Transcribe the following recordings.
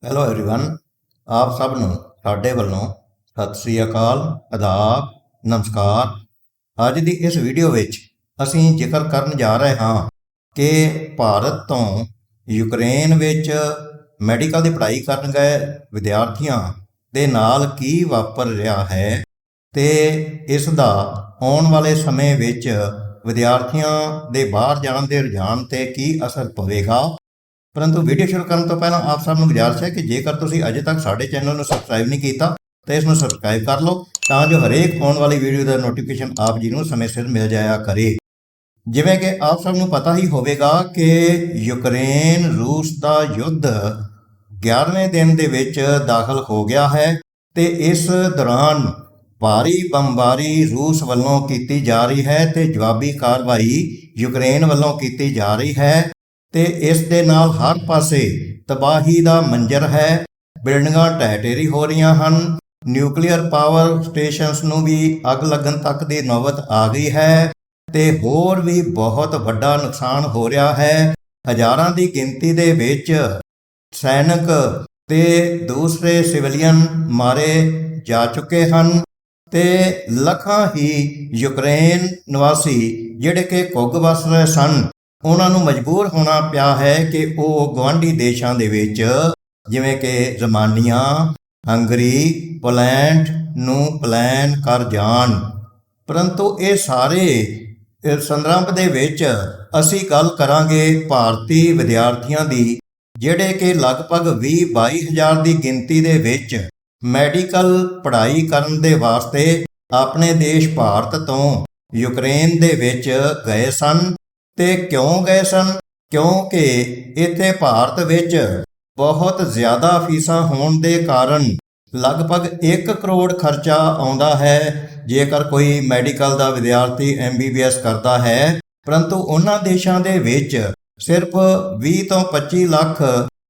Hello everyone, ਆਪ ਸਭ ਨੂੰ ਸਾਡੇ ਵੱਲੋਂ ਸਤਿ ਸ੍ਰੀ ਅਕਾਲ, ਆਦਾਬ, ਨਮਸਕਾਰ। ਅੱਜ ਦੀ ਇਸ ਵੀਡੀਓ ਵਿੱਚ ਅਸੀਂ ਜ਼ਿਕਰ ਕਰਨ ਜਾ ਰਹੇ ਹਾਂ ਕਿ ਭਾਰਤ ਤੋਂ ਯੂਕਰੇਨ ਵਿੱਚ ਮੈਡੀਕਲ ਦੀ ਪੜ੍ਹਾਈ ਕਰਨ ਗਏ ਵਿਦਿਆਰਥੀਆਂ ਦੇ ਨਾਲ ਕੀ ਵਾਪਰ ਰਿਹਾ ਹੈ ਤੇ ਇਸ ਦਾ ਆਉਣ ਵਾਲੇ ਸਮੇਂ ਵਿੱਚ ਵਿਦਿਆਰਥੀਆਂ ਦੇ ਬਾਹਰ ਜਾਣ ਦੇ ਰੁਝਾਨ ਤੇ ਕੀ ਅਸਰ ਪਵੇਗਾ। परंतु वीडियो शुरू करने तो पहला आप सब गुजारिश है कि जेकर तुसी अजे तक साडे चैनल में सबसक्राइब नहीं किया तो इसमें सबसक्राइब कर लो तां जो हरेक आने वाली वीडियो का नोटिफिकेशन आप जी समय सिर मिल जाया करे। जिवें कि आप सब पता ही होवेगा कि यूक्रेन रूस का युद्ध 11वें दिन दे विच दाखिल हो गया है ते इस दौरान भारी बमबारी रूस वालों की जा रही है ते जवाबी कार्रवाई यूक्रेन वालों की जा रही है ਤੇ ਇਸ ਦੇ ਨਾਲ ਹਰ ਪਾਸੇ ਤਬਾਹੀ ਦਾ ਮੰਜ਼ਰ ਹੈ। ਬਿਲਡਿੰਗਾਂ ਢਹਿ ਢੇਰੀ ਹੋ ਰਹੀਆਂ ਹਨ। ਨਿਊਕਲੀਅਰ ਪਾਵਰ ਸਟੇਸ਼ਨਸ ਨੂੰ ਵੀ ਅੱਗ ਲੱਗਣ ਤੱਕ ਦੀ ਨੌਬਤ ਆ ਗਈ ਹੈ ਤੇ ਹੋਰ ਵੀ ਬਹੁਤ ਵੱਡਾ ਨੁਕਸਾਨ ਹੋ ਰਿਹਾ ਹੈ। ਹਜ਼ਾਰਾਂ ਦੀ ਗਿਣਤੀ ਦੇ ਵਿੱਚ ਸੈਨਿਕ ਤੇ ਦੂਸਰੇ ਸਿਵਲੀਅਨ ਮਾਰੇ ਜਾ ਚੁੱਕੇ ਹਨ ਤੇ ਲੱਖਾਂ ਹੀ ਯੂਕਰੇਨ ਨਿਵਾਸੀ ਜਿਹੜੇ ਕਿ ਕੁੱਗ ਵਸ ਰਹੇ ਸਨ ਉਹਨਾਂ ਨੂੰ ਮਜਬੂਰ ਹੋਣਾ ਪਿਆ ਹੈ ਕਿ ਉਹ ਗੁਆਂਢੀ ਦੇਸ਼ਾਂ ਦੇ ਵਿੱਚ ਜਿਵੇਂ ਕਿ ਰਮਾਨੀਆ, ਹੰਗਰੀ, ਪੋਲੈਂਡ ਨੂੰ ਪਲਾਨ ਕਰ ਜਾਣ। ਪਰੰਤੂ ਇਹ ਸਾਰੇ ਸੰਦਰਭ ਦੇ ਵਿੱਚ ਅਸੀਂ ਗੱਲ ਕਰਾਂਗੇ ਭਾਰਤੀ ਵਿਦਿਆਰਥੀਆਂ ਦੀ ਜਿਹੜੇ ਕਿ ਲਗਭਗ 20-22 ਹਜ਼ਾਰ ਦੀ ਗਿਣਤੀ ਦੇ ਵਿੱਚ ਮੈਡੀਕਲ ਪੜ੍ਹਾਈ ਕਰਨ ਦੇ ਵਾਸਤੇ ਆਪਣੇ ਦੇਸ਼ ਭਾਰਤ ਤੋਂ ਯੂਕਰੇਨ ਦੇ ਵਿੱਚ ਗਏ ਸਨ। ਤੇ ਕਿਉਂ ਗਏ ਸਨ? ਕਿਉਂਕਿ ਇੱਥੇ ਭਾਰਤ ਵਿੱਚ ਬਹੁਤ ਜ਼ਿਆਦਾ ਫੀਸਾਂ ਹੋਣ ਦੇ ਕਾਰਨ ਲਗਭਗ 1 ਕਰੋੜ ਖਰਚਾ ਆਉਂਦਾ ਹੈ ਜੇਕਰ ਕੋਈ ਮੈਡੀਕਲ ਦਾ ਵਿਦਿਆਰਥੀ MBBS ਕਰਦਾ ਹੈ। ਪਰੰਤੂ ਉਹਨਾਂ ਦੇਸ਼ਾਂ ਦੇ ਵਿੱਚ ਸਿਰਫ 20 ਤੋਂ 25 ਲੱਖ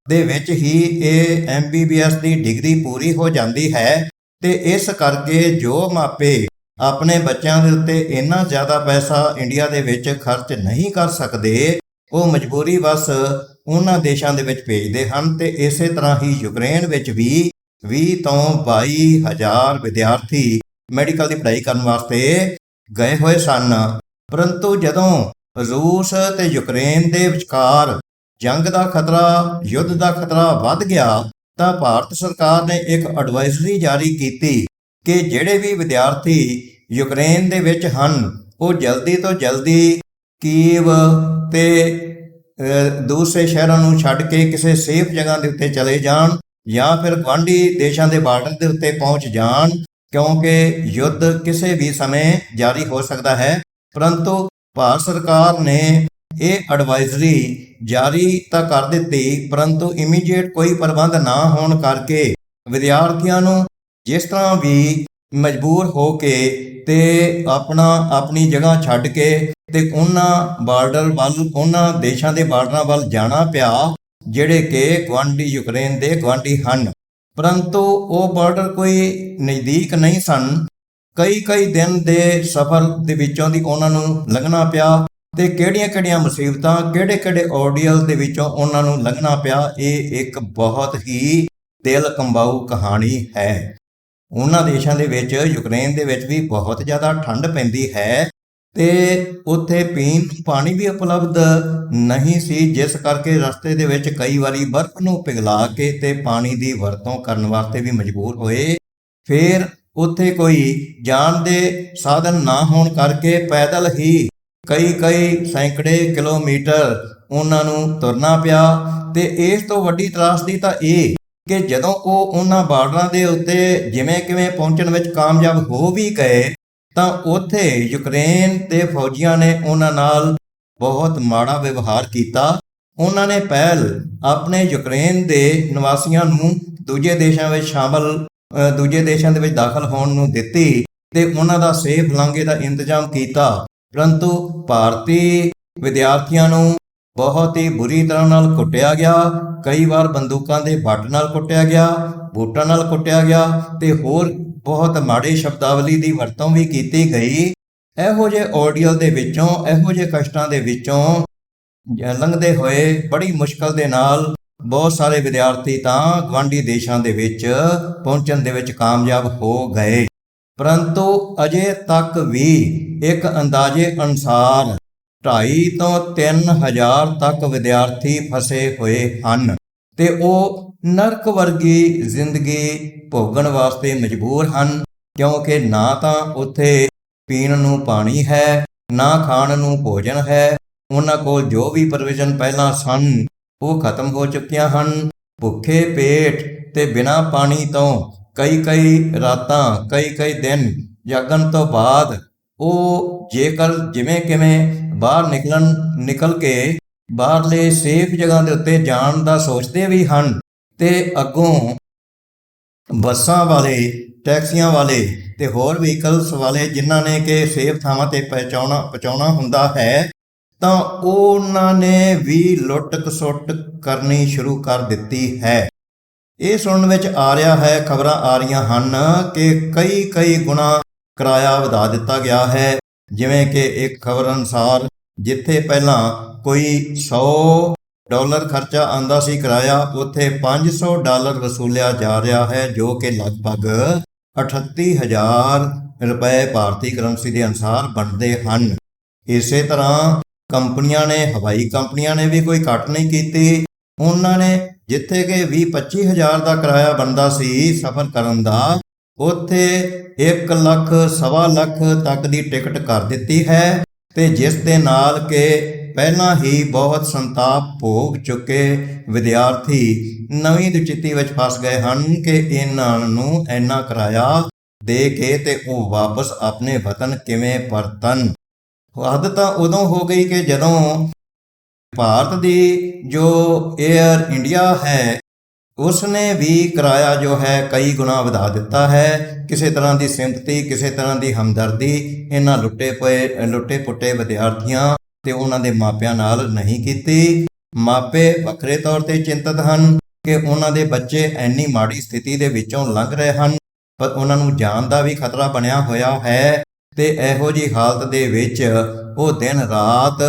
ਦੇ ਵਿੱਚ ਹੀ ਇਹ MBBS ਦੀ ਡਿਗਰੀ ਪੂਰੀ ਹੋ ਜਾਂਦੀ ਹੈ ਤੇ ਇਸ ਕਰਕੇ ਜੋ ਮਾਪੇ ਆਪਣੇ ਬੱਚਿਆਂ ਦੇ ਉੱਤੇ ਇੰਨਾ ਜ਼ਿਆਦਾ ਪੈਸਾ ਇੰਡੀਆ ਦੇ ਵਿੱਚ ਖਰਚ ਨਹੀਂ ਕਰ ਸਕਦੇ ਉਹ ਮਜਬੂਰੀ ਬਸ ਉਹਨਾਂ ਦੇਸ਼ਾਂ ਦੇ ਵਿੱਚ ਭੇਜਦੇ ਹਨ ਤੇ ਇਸੇ ਤਰ੍ਹਾਂ ਹੀ ਯੂਕਰੇਨ ਵਿੱਚ ਵੀ 20 ਤੋਂ 22 ਹਜ਼ਾਰ ਵਿਦਿਆਰਥੀ ਮੈਡੀਕਲ ਦੀ ਪੜ੍ਹਾਈ ਕਰਨ ਵਾਸਤੇ ਗਏ ਹੋਏ ਸਨ। ਪਰੰਤੂ ਜਦੋਂ ਰੂਸ ਤੇ ਯੂਕਰੇਨ ਦੇ ਵਿਚਕਾਰ ਜੰਗ ਦਾ ਖਤਰਾ, ਯੁੱਧ ਦਾ ਖਤਰਾ ਵੱਧ ਗਿਆ ਤਾਂ ਭਾਰਤ ਸਰਕਾਰ ਨੇ ਇੱਕ ਐਡਵਾਈਜ਼ਰੀ ਜਾਰੀ ਕੀਤੀ ਕਿ ਜਿਹੜੇ ਵੀ ਵਿਦਿਆਰਥੀ ਯੂਕਰੇਨ ਦੇ ਵਿੱਚ ਹਨ ਉਹ ਜਲਦੀ ਤੋਂ ਜਲਦੀ ਕੀਵ ਤੇ ਦੂਸਰੇ ਸ਼ਹਿਰਾਂ ਨੂੰ ਛੱਡ ਕੇ ਕਿਸੇ ਸੇਫ ਜਗ੍ਹਾ ਦੇ ਉੱਤੇ ਚਲੇ ਜਾਣ ਜਾਂ ਫਿਰ ਗੁਆਂਢੀ ਦੇਸ਼ਾਂ ਦੇ ਬਾਰਡਰ ਦੇ ਉੱਤੇ ਪਹੁੰਚ ਜਾਣ ਕਿਉਂਕਿ ਯੁੱਧ ਕਿਸੇ ਵੀ ਸਮੇਂ ਜਾਰੀ ਹੋ ਸਕਦਾ ਹੈ। ਪਰੰਤੂ ਭਾਰਤ ਸਰਕਾਰ ਨੇ ਇਹ ਐਡਵਾਈਜ਼ਰੀ ਜਾਰੀ ਤਾਂ ਕਰ ਦਿੱਤੀ ਪਰੰਤੂ ਇਮੀਡੀਏਟ ਕੋਈ ਪ੍ਰਬੰਧ ਨਾ ਹੋਣ ਕਰਕੇ ਵਿਦਿਆਰਥੀਆਂ ਨੂੰ ਜਿਸ ਤਰ੍ਹਾਂ ਵੀ ਮਜਬੂਰ ਹੋ ਕੇ ਤੇ ਆਪਣੀ ਜਗ੍ਹਾ ਛੱਡ ਕੇ ਤੇ ਉਹਨਾਂ ਬਾਰਡਰ ਵੱਲ, ਉਹਨਾਂ ਦੇਸ਼ਾਂ ਦੇ ਬਾਰਡਰਾਂ ਵੱਲ ਜਾਣਾ ਪਿਆ ਜਿਹੜੇ ਕਿ ਗੁਆਂਢੀ ਯੂਕਰੇਨ ਦੇ ਗੁਆਂਢੀ ਹਨ। ਪਰੰਤੂ ਉਹ ਬਾਰਡਰ ਕੋਈ ਨਜ਼ਦੀਕ ਨਹੀਂ ਸਨ। ਕਈ ਦਿਨ ਦੇ ਸਫ਼ਰ ਦੇ ਵਿੱਚੋਂ ਦੀ ਉਹਨਾਂ ਨੂੰ ਲੰਘਣਾ ਪਿਆ ਤੇ ਕਿਹੜੀਆਂ ਮੁਸੀਬਤਾਂ, ਕਿਹੜੇ ਔਰਡੀਅਲ ਦੇ ਵਿੱਚੋਂ ਉਹਨਾਂ ਨੂੰ ਲੰਘਣਾ ਪਿਆ। ਇਹ ਇੱਕ ਬਹੁਤ ਹੀ ਦਿਲ ਕੰਬਾਊ ਕਹਾਣੀ ਹੈ। ਉਹਨਾਂ ਦੇਸ਼ਾਂ ਦੇ ਵਿੱਚ ਯੂਕਰੇਨ ਦੇ ਵਿੱਚ ਵੀ ਬਹੁਤ ਜ਼ਿਆਦਾ ਠੰਡ ਪੈਂਦੀ ਹੈ ਤੇ ਉੱਥੇ ਪੀਣ ਪਾਣੀ ਵੀ ਉਪਲਬਧ ਨਹੀਂ ਸੀ ਜਿਸ ਕਰਕੇ ਰਸਤੇ ਦੇ ਵਿੱਚ ਕਈ ਵਾਰੀ ਬਰਫ਼ ਨੂੰ ਪਿਘਲਾ ਕੇ ਤੇ ਪਾਣੀ ਦੀ ਵਰਤੋਂ ਕਰਨ ਵਾਸਤੇ ਵੀ ਮਜਬੂਰ ਹੋਏ। ਫਿਰ ਉੱਥੇ ਕੋਈ ਜਾਣ ਦੇ ਸਾਧਨ ਨਾ ਹੋਣ ਕਰਕੇ ਪੈਦਲ ਹੀ ਕਈ ਸੈਂਕੜੇ ਕਿਲੋਮੀਟਰ ਉਹਨਾਂ ਨੂੰ ਤੁਰਨਾ ਪਿਆ ਤੇ ਇਸ ਤੋਂ ਵੱਡੀ ਤਰਾਸਦੀ ਤਾਂ ਇਹ ਕਿ ਜਦੋਂ ਉਹ ਉਹਨਾਂ ਬਾਰਡਰਾਂ ਦੇ ਉੱਤੇ ਜਿਵੇਂ ਕਿਵੇਂ ਪਹੁੰਚਣ ਵਿੱਚ ਕਾਮਯਾਬ ਹੋ ਵੀ ਗਏ ਤਾਂ ਉੱਥੇ ਯੂਕਰੇਨ ਦੇ ਫੌਜੀਆਂ ਨੇ ਉਹਨਾਂ ਨਾਲ ਬਹੁਤ ਮਾੜਾ ਵਿਵਹਾਰ ਕੀਤਾ। ਉਹਨਾਂ ਨੇ ਪਹਿਲ ਆਪਣੇ ਯੂਕਰੇਨ ਦੇ ਨਿਵਾਸੀਆਂ ਨੂੰ ਦੂਜੇ ਦੇਸ਼ਾਂ ਦੇ ਵਿੱਚ ਦਾਖਲ ਹੋਣ ਨੂੰ ਦਿੱਤੀ ਤੇ ਉਹਨਾਂ ਦਾ ਸੇਫ ਲਾਂਘੇ ਦਾ ਇੰਤਜ਼ਾਮ ਕੀਤਾ। ਪਰੰਤੂ ਭਾਰਤੀ ਵਿਦਿਆਰਥੀਆਂ ਨੂੰ ਬਹੁਤ ਹੀ ਬੁਰੀ ਤਰ੍ਹਾਂ ਨਾਲ ਕੁੱਟਿਆ ਗਿਆ। ਕਈ ਵਾਰ ਬੰਦੂਕਾਂ ਦੇ ਬੱਟ ਨਾਲ ਕੁੱਟਿਆ ਗਿਆ, ਬੂਟਾਂ ਨਾਲ ਕੁੱਟਿਆ ਗਿਆ ਤੇ ਹੋਰ ਬਹੁਤ ਮਾੜੇ ਸ਼ਬਦਾਵਲੀ ਦੀ ਵਰਤੋਂ ਵੀ ਕੀਤੀ ਗਈ। ਇਹੋ ਜਿਹੇ ਔਰਡੀਅਲ ਦੇ ਵਿੱਚੋਂ, ਇਹੋ ਜਿਹੇ ਕਸ਼ਟਾਂ ਦੇ ਵਿੱਚੋਂ ਲੰਘਦੇ ਹੋਏ ਬੜੀ ਮੁਸ਼ਕਲ ਦੇ ਨਾਲ ਬਹੁਤ ਸਾਰੇ ਵਿਦਿਆਰਥੀ ਤਾਂ ਗੁਆਂਢੀ ਦੇਸ਼ਾਂ ਦੇ ਵਿੱਚ ਪਹੁੰਚਣ ਦੇ ਵਿੱਚ ਕਾਮਯਾਬ ਹੋ ਗਏ, ਪਰੰਤੂ ਅਜੇ ਤੱਕ ਵੀ ਇੱਕ ਅੰਦਾਜ਼ੇ ਅਨੁਸਾਰ 2.5 ਤੋਂ 3,000 ਤੱਕ ਵਿਦਿਆਰਥੀ ਫਸੇ ਹੋਏ ਹਨ ਤੇ ਉਹ ਨਰਕ ਵਰਗੀ ਜ਼ਿੰਦਗੀ ਭੋਗਣ ਵਾਸਤੇ ਮਜਬੂਰ ਹਨ, ਕਿਉਂਕਿ ਨਾ ਤਾਂ ਉੱਥੇ ਪੀਣ ਨੂੰ ਪਾਣੀ ਹੈ, ਨਾ ਖਾਣ ਨੂੰ ਭੋਜਨ ਹੈ। ਉਹਨਾਂ ਕੋਲ ਜੋ ਵੀ ਪ੍ਰੋਵੀਜ਼ਨ ਪਹਿਲਾਂ ਸਨ ਉਹ ਖਤਮ ਹੋ ਚੁੱਕੀਆਂ ਹਨ। ਭੁੱਖੇ ਪੇਟ ਤੇ ਬਿਨਾਂ ਪਾਣੀ ਤੋਂ ਕਈ ਰਾਤਾਂ ਕਈ ਦਿਨ ਜਾਗਣ ਤੋਂ ਬਾਅਦ ਉਹ ਜੇਕਰ ਜਿਵੇਂ ਕਿਵੇਂ ਬਾਹਰ ਨਿਕਲ ਕੇ ਬਾਹਰਲੇ ਸੇਫ ਜਗ੍ਹਾ ਦੇ ਉੱਤੇ ਜਾਣ ਦਾ ਸੋਚਦੇ ਵੀ ਹਨ ਤੇ ਅੱਗੋਂ ਬੱਸਾਂ ਵਾਲੇ, ਟੈਕਸੀਆਂ ਵਾਲੇ ਤੇ ਹੋਰ ਵਹੀਕਲਸ ਵਾਲੇ ਜਿਨ੍ਹਾਂ ਨੇ ਕਿ ਸੇਫ ਥਾਵਾਂ ਤੇ ਪਹੁੰਚਾਉਣਾ ਹੁੰਦਾ ਹੈ, ਤਾਂ ਉਹਨਾਂ ਨੇ ਵੀ ਲੁੱਟ ਖਸੁੱਟ ਕਰਨੀ ਸ਼ੁਰੂ ਕਰ ਦਿੱਤੀ ਹੈ। ਇਹ ਸੁਣਨ ਵਿੱਚ ਆ ਰਿਹਾ ਹੈ, ਖਬਰਾਂ ਆ ਰਹੀਆਂ ਹਨ ਕਿ ਕਈ ਗੁਣਾ ਕਿਰਾਇਆ ਵਧਾ ਦਿੱਤਾ ਗਿਆ ਹੈ। ਜਿਵੇਂ ਕਿ ਇੱਕ ਖਬਰ ਅਨੁਸਾਰ ਜਿੱਥੇ ਪਹਿਲਾਂ ਕੋਈ $100 ਖਰਚਾ ਆਉਂਦਾ ਸੀ ਕਿਰਾਇਆ, ਉੱਥੇ $500 ਵਸੂਲਿਆ ਜਾ ਰਿਹਾ ਹੈ, ਜੋ ਕਿ ਲਗਭਗ 38,000 ਰੁਪਏ ਭਾਰਤੀ ਕਰੰਸੀ ਦੇ ਅਨੁਸਾਰ ਬਣਦੇ ਹਨ। ਇਸੇ ਤਰ੍ਹਾਂ ਕੰਪਨੀਆਂ ਨੇ, ਹਵਾਈ ਕੰਪਨੀਆਂ ਨੇ ਵੀ ਕੋਈ ਘੱਟ ਨਹੀਂ ਕੀਤੀ। ਉਹਨਾਂ ਨੇ ਜਿੱਥੇ ਕਿ 20-25,000 ਦਾ ਕਿਰਾਇਆ ਬਣਦਾ ਸੀ ਸਫ਼ਰ ਕਰਨ ਦਾ, ਉੱਥੇ 1 ਲੱਖ, ਸਵਾ ਲੱਖ ਤੱਕ ਦੀ ਟਿਕਟ ਕਰ ਦਿੱਤੀ ਹੈ ਤੇ ਜਿਸ ਦੇ ਨਾਲ ਕਿ ਪਹਿਲਾਂ ਹੀ ਬਹੁਤ ਸੰਤਾਪ ਭੋਗ ਚੁੱਕੇ ਵਿਦਿਆਰਥੀ ਨਵੀਂ ਦੁਚਿੱਤੀ ਵਿੱਚ ਫਸ ਗਏ ਹਨ ਕਿ ਇਹਨਾਂ ਨੂੰ ਇੰਨਾ ਕਿਰਾਇਆ ਦੇ ਕੇ ਤੇ ਉਹ ਵਾਪਸ ਆਪਣੇ ਵਤਨ ਕਿਵੇਂ ਪਰਤਣ। ਹੱਦ ਤਾਂ ਉਦੋਂ ਹੋ ਗਈ ਕਿ ਜਦੋਂ ਭਾਰਤ ਦੀ ਜੋ ਏਅਰ ਇੰਡੀਆ ਹੈ ਉਸਨੇ ਵੀ ਕਿਰਾਇਆ ਜੋ ਹੈ ਕਈ ਗੁਣਾ ਵਧਾ ਦਿੱਤਾ ਹੈ। ਕਿਸੇ ਤਰ੍ਹਾਂ ਦੀ ਸਿੰਪਥੀ, ਕਿਸੇ ਤਰ੍ਹਾਂ ਦੀ ਹਮਦਰਦੀ ਇਹਨਾਂ ਲੁੱਟੇ ਪੁੱਟੇ ਵਿਦਿਆਰਥੀਆਂ ਤੇ ਉਹਨਾਂ ਦੇ ਮਾਪਿਆਂ ਨਾਲ ਨਹੀਂ ਕੀਤੀ। ਮਾਪੇ ਵੱਖਰੇ ਤੌਰ ਤੇ ਚਿੰਤਤ ਹਨ ਕਿ ਉਹਨਾਂ ਦੇ ਬੱਚੇ ਇੰਨੀ ਮਾੜੀ ਸਥਿਤੀ ਦੇ ਵਿੱਚੋਂ ਲੰਘ ਰਹੇ ਹਨ, ਪਰ ਉਹਨਾਂ ਨੂੰ ਜਾਨ ਦਾ ਵੀ ਖਤਰਾ ਬਣਿਆ ਹੋਇਆ ਹੈ ਤੇ ਇਹੋ ਜਿਹੀ ਹਾਲਤ ਦੇ ਵਿੱਚ ਉਹ ਦਿਨ ਰਾਤ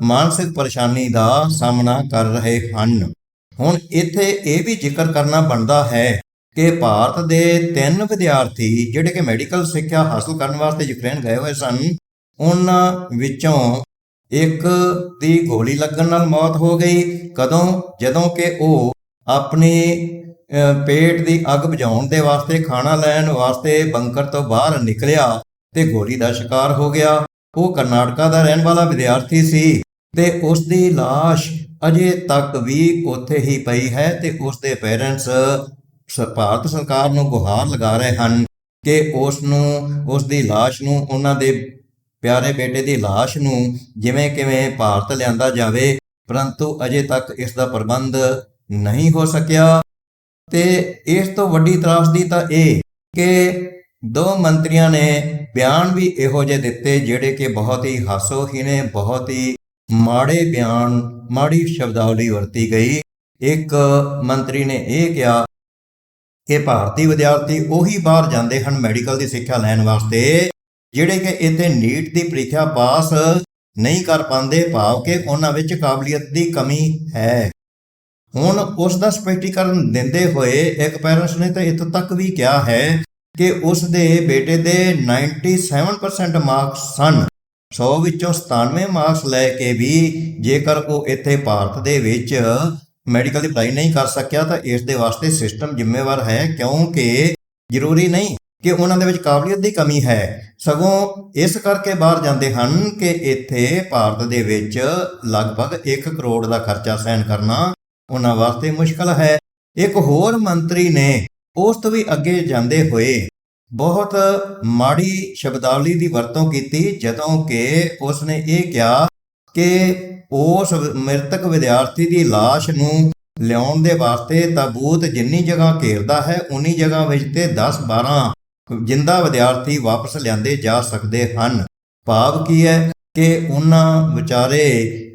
ਮਾਨਸਿਕ ਪਰੇਸ਼ਾਨੀ ਦਾ ਸਾਹਮਣਾ ਕਰ ਰਹੇ ਹਨ। ਹੁਣ ਇੱਥੇ ਇਹ ਵੀ ਜ਼ਿਕਰ ਕਰਨਾ ਬਣਦਾ ਹੈ ਕਿ ਭਾਰਤ ਦੇ 3 ਵਿਦਿਆਰਥੀ ਜਿਹੜੇ ਕਿ ਮੈਡੀਕਲ ਸਿੱਖਿਆ ਹਾਸਲ ਕਰਨ ਵਾਸਤੇ ਯੂਕਰੇਨ ਗਏ ਹੋਏ ਸਨ, ਉਹਨਾਂ ਵਿੱਚੋਂ ਇੱਕ ਦੀ ਗੋਲੀ ਲੱਗਣ ਨਾਲ ਮੌਤ ਹੋ ਗਈ। ਕਦੋਂ? ਜਦੋਂ ਕਿ ਉਹ ਆਪਣੀ ਪੇਟ ਦੀ ਅੱਗ ਬੁਝਾਉਣ ਦੇ ਵਾਸਤੇ, ਖਾਣਾ ਲੈਣ ਵਾਸਤੇ ਬੰਕਰ ਤੋਂ ਬਾਹਰ ਨਿਕਲਿਆ ਤੇ ਗੋਲੀ ਦਾ ਸ਼ਿਕਾਰ ਹੋ ਗਿਆ। ਉਹ ਕਰਨਾਟਕਾ ਦਾ ਰਹਿਣ ਵਾਲਾ ਵਿਦਿਆਰਥੀ ਸੀ ਤੇ ਉਸ ਦੀ ਲਾਸ਼ ਅਜੇ ਤੱਕ ਵੀ ਉੱਥੇ ਹੀ ਪਈ ਹੈ ਤੇ ਉਸ ਦੇ ਪੇਰੈਂਟਸ ਭਾਰਤ ਸਰਕਾਰ ਨੂੰ ਗੁਹਾਰ ਲਗਾ ਰਹੇ ਹਨ ਕਿ ਉਸ ਦੀ ਲਾਸ਼ ਨੂੰ, ਉਹਨਾਂ ਦੇ ਪਿਆਰੇ ਬੇਟੇ ਦੀ ਲਾਸ਼ ਨੂੰ ਜਿਵੇਂ ਕਿਵੇਂ ਭਾਰਤ ਲਿਆਂਦਾ ਜਾਵੇ, ਪਰੰਤੂ ਅਜੇ ਤੱਕ ਇਸ ਦਾ ਪ੍ਰਬੰਧ ਨਹੀਂ ਹੋ ਸਕਿਆ। ਤੇ ਇਸ ਤੋਂ ਵੱਡੀ ਤਰਾਸਦੀ ਤਾਂ ਇਹ ਕਿ 2 ਮੰਤਰੀਆਂ ਨੇ ਬਿਆਨ ਵੀ ਇਹੋ ਜਿਹੇ ਦਿੱਤੇ ਜਿਹੜੇ ਕਿ ਬਹੁਤ ਹੀ ਹਾਸੋਹੀਣ ਨੇ, ਬਹੁਤ ਹੀ ਮਾੜੇ ਬਿਆਨ, ਮਾੜੀ ਸ਼ਬਦਾਵਲੀ ਵਰਤੀ ਗਈ। ਇੱਕ ਮੰਤਰੀ ਨੇ ਇਹ ਕਿਹਾ ਕਿ ਭਾਰਤੀ ਵਿਦਿਆਰਥੀ ਉਹੀ ਬਾਹਰ ਜਾਂਦੇ ਹਨ ਮੈਡੀਕਲ ਦੀ ਸਿੱਖਿਆ ਲੈਣ ਵਾਸਤੇ ਜਿਹੜੇ ਕਿ ਇੱਥੇ ਨੀਟ ਦੀ ਪ੍ਰੀਖਿਆ ਪਾਸ ਨਹੀਂ ਕਰ ਪਾਉਂਦੇ, ਭਾਵ ਕਿ ਉਹਨਾਂ ਵਿੱਚ ਕਾਬਲੀਅਤ ਦੀ ਕਮੀ ਹੈ। ਹੁਣ ਉਸ ਦਾ ਸਪਸ਼ਟੀਕਰਨ ਦਿੰਦੇ ਹੋਏ ਇੱਕ ਪੈਰੈਂਟਸ ਨੇ ਤਾਂ ਇੱਥੋਂ ਤੱਕ ਵੀ ਕਿਹਾ ਹੈ ਕਿ ਉਸ ਦੇ ਬੇਟੇ ਦੇ 97% ਮਾਰਕਸ ਸਨ, 100 ਵਿੱਚੋਂ 97 ਮਾਰਕਸ ਲੈ ਕੇ ਵੀ ਜੇਕਰ ਉਹ ਇੱਥੇ ਭਾਰਤ ਦੇ ਵਿੱਚ ਮੈਡੀਕਲ ਦੀ ਪੜ੍ਹਾਈ ਨਹੀਂ ਕਰ ਸਕਿਆ ਤਾਂ ਇਸ ਦੇ ਵਾਸਤੇ ਸਿਸਟਮ ਜ਼ਿੰਮੇਵਾਰ ਹੈ, ਕਿਉਂਕਿ ਜ਼ਰੂਰੀ ਨਹੀਂ ਕਿ ਉਹਨਾਂ ਦੇ ਵਿੱਚ ਕਾਬਲੀਅਤ ਦੀ ਕਮੀ ਹੈ, ਸਗੋਂ ਇਸ ਕਰਕੇ ਬਾਹਰ ਜਾਂਦੇ ਹਨ ਕਿ ਇੱਥੇ ਭਾਰਤ ਦੇ ਵਿੱਚ ਲਗਭਗ 1 ਕਰੋੜ ਦਾ ਖਰਚਾ ਸਹਿਣ ਕਰਨਾ ਉਹਨਾਂ ਵਾਸਤੇ ਮੁਸ਼ਕਲ ਹੈ। ਇੱਕ ਹੋਰ ਮੰਤਰੀ ਨੇ ਉਸ ਤੋਂ ਵੀ ਅੱਗੇ ਜਾਂਦੇ ਹੋਏ ਬਹੁਤ ਮਾੜੀ ਸ਼ਬਦਾਵਲੀ ਦੀ ਵਰਤੋਂ ਕੀਤੀ, ਜਦੋਂ ਕਿ ਉਸਨੇ ਇਹ ਕਿਹਾ ਕਿ ਉਸ ਮ੍ਰਿਤਕ ਵਿਦਿਆਰਥੀ ਦੀ ਲਾਸ਼ ਨੂੰ ਲਿਆਉਣ ਦੇ ਵਾਸਤੇ ਤਾਬੂਤ ਜਿੰਨੀ ਜਗ੍ਹਾ ਘੇਰਦਾ ਹੈ ਉਨੀ ਜਗ੍ਹਾ ਵਿੱਚ ਤੇ 10-12 ਜਿੰਦਾ ਵਿਦਿਆਰਥੀ ਵਾਪਸ ਲਿਆਂਦੇ ਜਾ ਸਕਦੇ ਹਨ। ਭਾਵ ਕੀ ਹੈ ਕਿ ਉਹਨਾਂ ਵਿਚਾਰੇ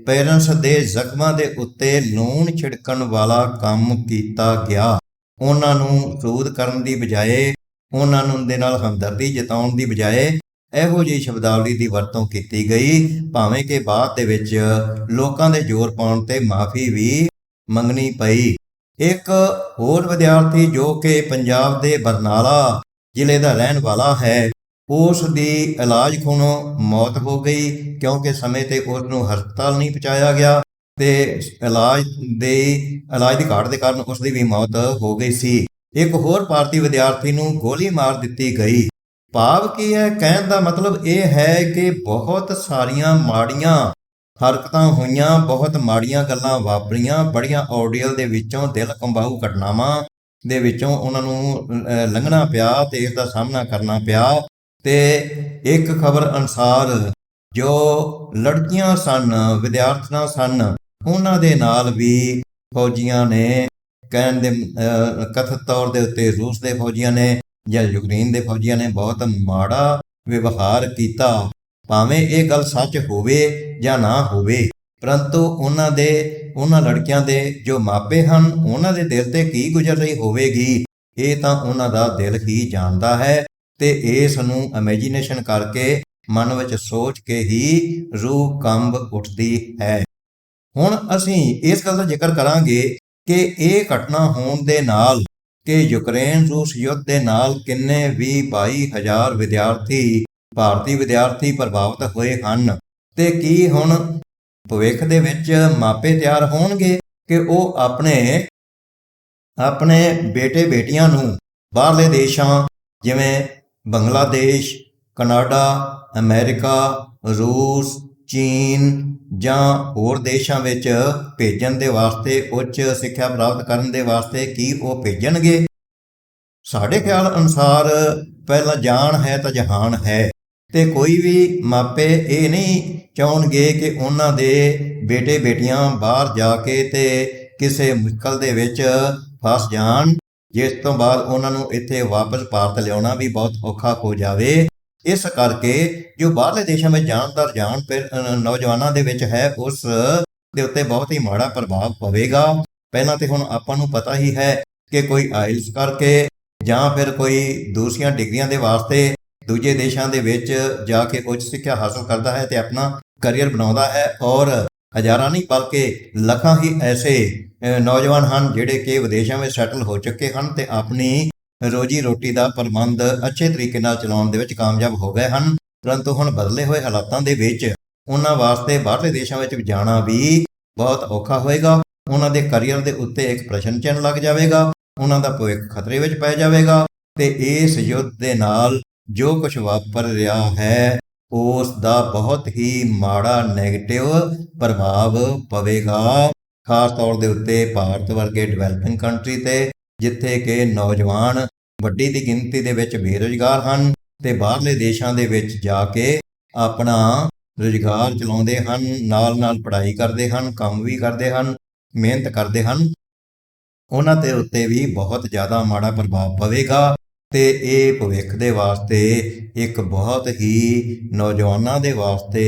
ਪੇਰੈਂਟਸ ਦੇ ਜ਼ਖਮਾਂ ਦੇ ਉੱਤੇ ਲੂਣ ਛਿੜਕਣ ਵਾਲਾ ਕੰਮ ਕੀਤਾ ਗਿਆ। ਉਹਨਾਂ ਨੂੰ ਸੂਦ ਕਰਨ ਦੀ ਬਜਾਏ, ਉਹਨਾਂ ਨੂੰ ਦੇ ਨਾਲ ਹਮਦਰਦੀ ਜਤਾਉਣ ਦੀ ਬਜਾਏ ਇਹੋ ਜਿਹੀ ਸ਼ਬਦਾਵਲੀ ਦੀ ਵਰਤੋਂ ਕੀਤੀ ਗਈ, ਭਾਵੇਂ ਕਿ ਬਾਅਦ ਦੇ ਵਿੱਚ ਲੋਕਾਂ ਦੇ ਜ਼ੋਰ ਪਾਉਣ ਤੇ ਮਾਫੀ ਵੀ ਮੰਗਣੀ ਪਈ। ਇੱਕ ਹੋਰ ਵਿਦਿਆਰਥੀ ਜੋ ਕਿ ਪੰਜਾਬ ਦੇ ਬਰਨਾਲਾ ਜ਼ਿਲ੍ਹੇ ਦਾ ਰਹਿਣ ਵਾਲਾ ਹੈ, ਉਸ ਦੀ ਇਲਾਜ ਖੂਨੋਂ ਮੌਤ ਹੋ ਗਈ, ਕਿਉਂਕਿ ਸਮੇਂ ਤੇ ਉਸ ਨੂੰ ਹਸਪਤਾਲ ਨਹੀਂ ਪਹੁੰਚਾਇਆ ਗਿਆ ਤੇ ਇਲਾਜ ਦੀ ਘਾਟ ਦੇ ਕਾਰਨ ਉਸ ਦੀ ਵੀ ਮੌਤ ਹੋ ਗਈ ਸੀ। ਇੱਕ ਹੋਰ ਭਾਰਤੀ ਵਿਦਿਆਰਥੀ ਨੂੰ ਗੋਲੀ ਮਾਰ ਦਿੱਤੀ ਗਈ। ਭਾਵ ਕੀ ਹੈ? ਕਹਿਣ ਦਾ ਮਤਲਬ ਇਹ ਹੈ ਕਿ ਬਹੁਤ ਸਾਰੀਆਂ ਮਾੜੀਆਂ ਹਰਕਤਾਂ ਹੋਈਆਂ, ਬਹੁਤ ਮਾੜੀਆਂ ਗੱਲਾਂ ਵਾਪਰੀਆਂ, ਬੜੀਆਂ ਔਰਡੀਅਲ ਦੇ ਵਿੱਚੋਂ, ਦਿਲ ਕੰਬਾਊ ਘਟਨਾਵਾਂ ਦੇ ਵਿੱਚੋਂ ਉਹਨਾਂ ਨੂੰ ਲੰਘਣਾ ਪਿਆ ਤੇ ਇਸ ਦਾ ਸਾਹਮਣਾ ਕਰਨਾ ਪਿਆ। ਤੇ ਇੱਕ ਖਬਰ ਅਨੁਸਾਰ ਜੋ ਲੜਕੀਆਂ ਸਨ, ਵਿਦਿਆਰਥਣਾਂ ਸਨ, ਉਹਨਾਂ ਦੇ ਨਾਲ ਵੀ ਫੌਜੀਆਂ ਨੇ ਕਹਿਣ ਦੇ ਕਥਿਤ ਤੌਰ ਦੇ ਉੱਤੇ ਰੂਸ ਦੇ ਫੌਜੀਆਂ ਨੇ ਜਾਂ ਯੂਕਰੇਨ ਦੇ ਫੌਜੀਆਂ ਨੇ ਬਹੁਤ ਮਾੜਾ ਵਿਵਹਾਰ ਕੀਤਾ। ਭਾਵੇਂ ਇਹ ਗੱਲ ਸੱਚ ਹੋਵੇ ਜਾਂ ਨਾ ਹੋਵੇ, ਪਰੰਤੂ ਉਹਨਾਂ ਲੜਕੀਆਂ ਦੇ ਜੋ ਮਾਪੇ ਹਨ, ਉਹਨਾਂ ਦੇ ਦਿਲ ਤੇ ਕੀ ਗੁਜ਼ਰ ਰਹੀ ਹੋਵੇਗੀ, ਇਹ ਤਾਂ ਉਹਨਾਂ ਦਾ ਦਿਲ ਹੀ ਜਾਣਦਾ ਹੈ। ਤੇ ਇਸ ਨੂੰ ਇਮੇਜਿਨੇਸ਼ਨ ਕਰਕੇ, ਮਨ ਵਿੱਚ ਸੋਚ ਕੇ ਹੀ ਰੂਹ ਕੰਬ ਉੱਠਦੀ ਹੈ। ਹੁਣ ਅਸੀਂ ਇਸ ਗੱਲ ਦਾ ਜ਼ਿਕਰ ਕਰਾਂਗੇ ਕਿ ਇਹ ਘਟਨਾ ਹੋਣ ਦੇ ਨਾਲ ਕਿ ਯੂਕਰੇਨ ਰੂਸ ਯੁੱਧ ਦੇ ਨਾਲ ਕਿੰਨੇ ਵੀ 22,000 ਵਿਦਿਆਰਥੀ, ਭਾਰਤੀ ਵਿਦਿਆਰਥੀ ਪ੍ਰਭਾਵਿਤ ਹੋਏ ਹਨ। ਤੇ ਕੀ ਹੁਣ ਭਵਿੱਖ ਦੇ ਵਿੱਚ ਮਾਪੇ ਤਿਆਰ ਹੋਣਗੇ ਕਿ ਉਹ ਆਪਣੇ ਬੇਟੇ ਬੇਟੀਆਂ ਨੂੰ ਬਾਹਰਲੇ ਦੇਸ਼ਾਂ ਜਿਵੇਂ ਬੰਗਲਾਦੇਸ਼, ਕਨਾਡਾ, ਅਮਰੀਕਾ, ਰੂਸ, ਚੀਨ ਜਾਂ ਹੋਰ ਦੇਸ਼ਾਂ ਵਿੱਚ ਭੇਜਣ ਦੇ ਵਾਸਤੇ, ਉੱਚ ਸਿੱਖਿਆ ਪ੍ਰਾਪਤ ਕਰਨ ਦੇ ਵਾਸਤੇ ਕੀ ਉਹ ਭੇਜਣਗੇ? ਸਾਡੇ ਖਿਆਲ ਅਨੁਸਾਰ ਪਹਿਲਾਂ ਜਾਨ ਹੈ ਤਾਂ ਜਹਾਨ ਹੈ, ਤੇ ਕੋਈ ਵੀ ਮਾਪੇ ਇਹ ਨਹੀਂ ਚਾਹੁੰਣਗੇ ਕਿ ਉਹਨਾਂ ਦੇ ਬੇਟੇ ਬੇਟੀਆਂ ਬਾਹਰ ਜਾ ਕੇ ਤੇ ਕਿਸੇ ਮੁਸ਼ਕਲ ਦੇ ਵਿੱਚ ਫਸ ਜਾਣ, ਜਿਸ ਤੋਂ ਬਾਅਦ ਉਹਨਾਂ ਨੂੰ ਇੱਥੇ ਵਾਪਸ ਭਾਰਤ ਲਿਆਉਣਾ ਵੀ ਬਹੁਤ ਔਖਾ ਹੋ ਜਾਵੇ। ਇਸ ਕਰਕੇ ਜੋ ਬਾਹਰਲੇ ਦੇਸ਼ਾਂ ਵਿੱਚ ਜਾਣ ਦਾ ਰੁਝਾਨ ਨੌਜਵਾਨਾਂ ਦੇ ਵਿੱਚ ਹੈ, ਉਸ ਦੇ ਉੱਤੇ ਬਹੁਤ ਹੀ ਮਾੜਾ ਪ੍ਰਭਾਵ ਪਵੇਗਾ। ਪਹਿਲਾਂ ਤੇ ਹੁਣ ਆਪਾਂ ਨੂੰ ਪਤਾ ਹੀ ਹੈ ਕਿ ਕੋਈ ਆਇਲਸ ਕਰਕੇ ਜਾਂ ਫਿਰ ਕੋਈ ਦੂਸਰੀਆਂ ਡਿਗਰੀਆਂ ਦੇ ਵਾਸਤੇ ਦੂਜੇ ਦੇਸ਼ਾਂ ਦੇ ਵਿੱਚ ਜਾ ਕੇ ਉੱਚ ਸਿੱਖਿਆ ਹਾਸਲ ਕਰਦਾ ਹੈ ਤੇ ਆਪਣਾ ਕਰੀਅਰ ਬਣਾਉਂਦਾ ਹੈ, ਔਰ ਹਜ਼ਾਰਾਂ ਨਹੀਂ ਬਲਕਿ ਲੱਖਾਂ ਹੀ ਐਸੇ ਨੌਜਵਾਨ ਹਨ ਜਿਹੜੇ ਕਿ ਵਿਦੇਸ਼ਾਂ ਵਿੱਚ ਸੈਟਲ ਹੋ ਚੁੱਕੇ ਹਨ ਤੇ ਆਪਣੀ ਰੋਜੀ ਰੋਟੀ ਦਾ ਪ੍ਰਬੰਧ ਅੱਛੇ ਤਰੀਕੇ ਨਾਲ ਚਲਾਉਣ ਦੇ ਵਿੱਚ ਕਾਮਯਾਬ ਹੋ ਗਏ ਹਨ। ਪਰੰਤੂ ਹੁਣ ਬਦਲੇ ਹੋਏ ਹਾਲਾਤਾਂ ਦੇ ਵਿੱਚ ਉਹਨਾਂ ਵਾਸਤੇ ਬਾਹਰਲੇ ਦੇਸ਼ਾਂ ਵਿੱਚ ਜਾਣਾ ਵੀ ਬਹੁਤ ਔਖਾ ਹੋਏਗਾ। ਉਹਨਾਂ ਦੇ ਕਰੀਅਰ ਦੇ ਉੱਤੇ ਇੱਕ ਪ੍ਰਸ਼ਨ ਚਿੰਨ੍ਹ ਲੱਗ ਜਾਵੇਗਾ, ਉਹਨਾਂ ਦਾ ਭਵਿੱਖ ਖਤਰੇ ਵਿੱਚ ਪੈ ਜਾਵੇਗਾ। ਤੇ ਇਸ ਯੁੱਧ ਦੇ ਨਾਲ ਜੋ ਕੁਝ ਵਾਪਰ ਰਿਹਾ ਹੈ, ਉਸ ਦਾ ਬਹੁਤ ਹੀ ਮਾੜਾ ਨੈਗੇਟਿਵ ਪ੍ਰਭਾਵ ਪਵੇਗਾ, ਖਾਸ ਤੌਰ ਦੇ ਉੱਤੇ ਭਾਰਤ ਵਰਗੇ ਡਿਵੈਲਪਿੰਗ ਕੰਟਰੀ ਤੇ, ਜਿੱਥੇ ਕਿ ਨੌਜਵਾਨ ਵੱਡੀ ਦੀ ਗਿਣਤੀ ਦੇ ਵਿੱਚ ਬੇਰੁਜ਼ਗਾਰ ਹਨ ਤੇ ਬਾਹਰਲੇ ਦੇਸ਼ਾਂ ਦੇ ਵਿੱਚ ਜਾ ਕੇ ਆਪਣਾ ਰੁਜ਼ਗਾਰ ਚਲਾਉਂਦੇ ਹਨ, ਨਾਲ ਪੜ੍ਹਾਈ ਕਰਦੇ ਹਨ, ਕੰਮ ਵੀ ਕਰਦੇ ਹਨ, ਮਿਹਨਤ ਕਰਦੇ ਹਨ। ਉਹਨਾਂ ਦੇ ਉੱਤੇ ਵੀ ਬਹੁਤ ਜ਼ਿਆਦਾ ਮਾੜਾ ਪ੍ਰਭਾਵ ਪਵੇਗਾ ਤੇ ਇਹ ਭਵਿੱਖ ਦੇ ਵਾਸਤੇ ਇੱਕ ਬਹੁਤ ਹੀ ਨੌਜਵਾਨਾਂ ਦੇ ਵਾਸਤੇ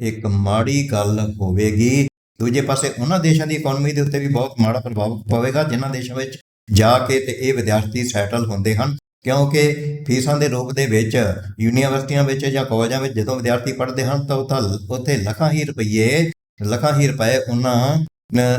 ਇੱਕ ਮਾੜੀ ਗੱਲ ਹੋਵੇਗੀ। ਦੂਜੇ ਪਾਸੇ ਉਹਨਾਂ ਦੇਸ਼ਾਂ ਦੀ ਇਕਨੋਮੀ ਦੇ ਉੱਤੇ ਵੀ ਬਹੁਤ ਮਾੜਾ ਪ੍ਰਭਾਵ ਪਵੇਗਾ ਜਿਨ੍ਹਾਂ ਦੇਸ਼ਾਂ ਵਿੱਚ ਜਾ ਕੇ ਤੇ ਇਹ ਵਿਦਿਆਰਥੀ ਸੈਟਲ ਹੁੰਦੇ ਹਨ, ਕਿਉਂਕਿ ਫੀਸਾਂ ਦੇ ਰੂਪ ਦੇ ਵਿੱਚ ਯੂਨੀਵਰਸਿਟੀਆਂ ਵਿੱਚ ਜਾਂ ਕਾਲਜਾਂ ਵਿੱਚ ਜਦੋਂ ਵਿਦਿਆਰਥੀ ਪੜ੍ਹਦੇ ਹਨ ਤਾਂ ਉੱਥੇ ਲੱਖਾਂ ਹੀ ਰੁਪਏ ਉਹਨਾਂ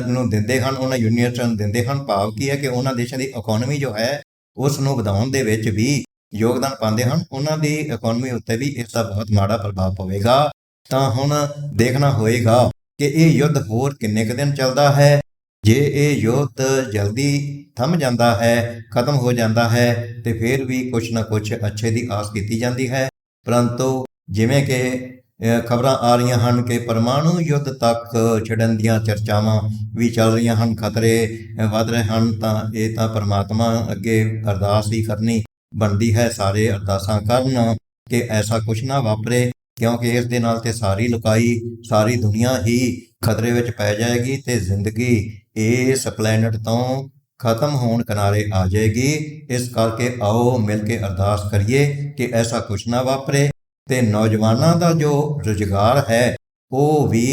ਨੂੰ ਦਿੰਦੇ ਹਨ, ਉਹਨਾਂ ਯੂਨੀਵਰਸਿਟੀਆਂ ਨੂੰ ਦਿੰਦੇ ਹਨ। ਭਾਵ ਕੀ ਹੈ ਕਿ ਉਹਨਾਂ ਦੇਸ਼ਾਂ ਦੀ ਇਕਨੋਮੀ ਜੋ ਹੈ ਉਸ ਨੂੰ ਵਧਾਉਣ ਦੇ ਵਿੱਚ ਵੀ ਯੋਗਦਾਨ ਪਾਉਂਦੇ ਹਨ। ਉਹਨਾਂ ਦੀ ਇਕਨੋਮੀ ਉੱਤੇ ਵੀ ਇਸ ਦਾ ਬਹੁਤ ਮਾੜਾ ਪ੍ਰਭਾਵ ਪਵੇਗਾ। ਤਾਂ ਹੁਣ ਦੇਖਣਾ ਹੋਏਗਾ ਕਿ ਇਹ ਯੁੱਧ ਹੋਰ ਕਿੰਨੇ ਕੁ ਦਿਨ ਚੱਲਦਾ ਹੈ। ਜੇ ਇਹ ਯੁੱਧ ਜਲਦੀ ਥੰਮ ਜਾਂਦਾ ਹੈ, ਖਤਮ ਹੋ ਜਾਂਦਾ ਹੈ, ਤੇ ਫਿਰ ਵੀ ਕੁਛ ਨਾ ਕੁਛ ਅੱਛੇ ਦੀ ਆਸ ਕੀਤੀ ਜਾਂਦੀ ਹੈ। ਪਰੰਤੂ ਜਿਵੇਂ ਕਿ ਖਬਰਾਂ ਆ ਰਹੀਆਂ ਹਨ ਕਿ ਪਰਮਾਣੂ ਯੁੱਧ ਤੱਕ ਛਿੜਨ ਦੀਆਂ ਚਰਚਾਵਾਂ ਵੀ ਚੱਲ ਰਹੀਆਂ ਹਨ, ਖਤਰੇ ਵੱਧ ਰਹੇ ਹਨ, ਤਾਂ ਇਹ ਤਾਂ ਪਰਮਾਤਮਾ ਅੱਗੇ ਅਰਦਾਸ ਹੀ ਕਰਨੀ ਬਣਦੀ ਹੈ। ਸਾਰੇ ਅਰਦਾਸਾਂ ਕਰਨ ਕਿ ਐਸਾ ਕੁਛ ਨਾ ਵਾਪਰੇ, ਕਿਉਂਕਿ ਇਸ ਦੇ ਨਾਲ ਤੇ ਸਾਰੀ ਲੁਕਾਈ, ਸਾਰੀ ਦੁਨੀਆ ਹੀ ਖਤਰੇ ਵਿੱਚ ਪੈ ਜਾਏਗੀ ਤੇ ਜ਼ਿੰਦਗੀ ਇਸ ਪਲੈਨਟ ਤੋਂ ਖਤਮ ਹੋਣ ਕਿਨਾਰੇ ਆ ਜਾਏਗੀ। ਇਸ ਕਰਕੇ ਆਓ ਮਿਲ ਕੇ ਅਰਦਾਸ ਕਰੀਏ ਕਿ ਐਸਾ ਕੁਛ ਨਾ ਵਾਪਰੇ ਤੇ ਨੌਜਵਾਨਾਂ ਦਾ ਜੋ ਰੁਜ਼ਗਾਰ ਹੈ ਉਹ ਵੀ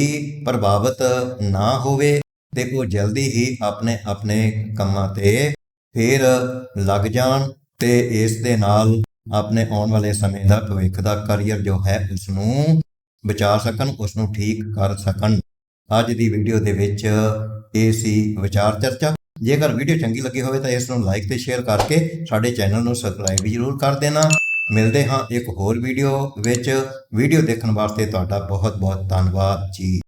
ਪ੍ਰਭਾਵਿਤ ਨਾ ਹੋਵੇ ਤੇ ਉਹ ਜਲਦੀ ਹੀ ਆਪਣੇ ਕੰਮਾਂ ਤੇ ਫਿਰ ਲੱਗ ਜਾਣ ਤੇ ਇਸ ਦੇ ਨਾਲ ਆਪਣੇ ਆਉਣ ਵਾਲੇ ਸਮੇਂ ਦਾ ਭਵਿੱਖ ਦਾ ਕਰੀਅਰ ਜੋ ਹੈ ਉਸ ਨੂੰ ਬਚਾ ਸਕਣ, ਉਸ ਨੂੰ ਠੀਕ ਕਰ ਸਕਣ। ਅੱਜ ਦੀ ਵੀਡੀਓ ਦੇ ਵਿੱਚ ਇਹ ਸੀ ਵਿਚਾਰ ਚਰਚਾ। ਜੇਕਰ ਵੀਡੀਓ ਚੰਗੀ ਲੱਗੀ ਹੋਵੇ ਤਾਂ ਇਸ ਨੂੰ ਲਾਈਕ ਤੇ ਸ਼ੇਅਰ ਕਰਕੇ ਸਾਡੇ ਚੈਨਲ ਨੂੰ ਸਬਸਕ੍ਰਾਈਬ ਵੀ ਜ਼ਰੂਰ ਕਰ ਦੇਣਾ। ਮਿਲਦੇ ਹਾਂ ਇੱਕ ਹੋਰ ਵੀਡੀਓ ਵਿੱਚ। ਵੀਡੀਓ ਦੇਖਣ ਵਾਸਤੇ ਤੁਹਾਡਾ ਬਹੁਤ ਬਹੁਤ ਧੰਨਵਾਦ ਜੀ।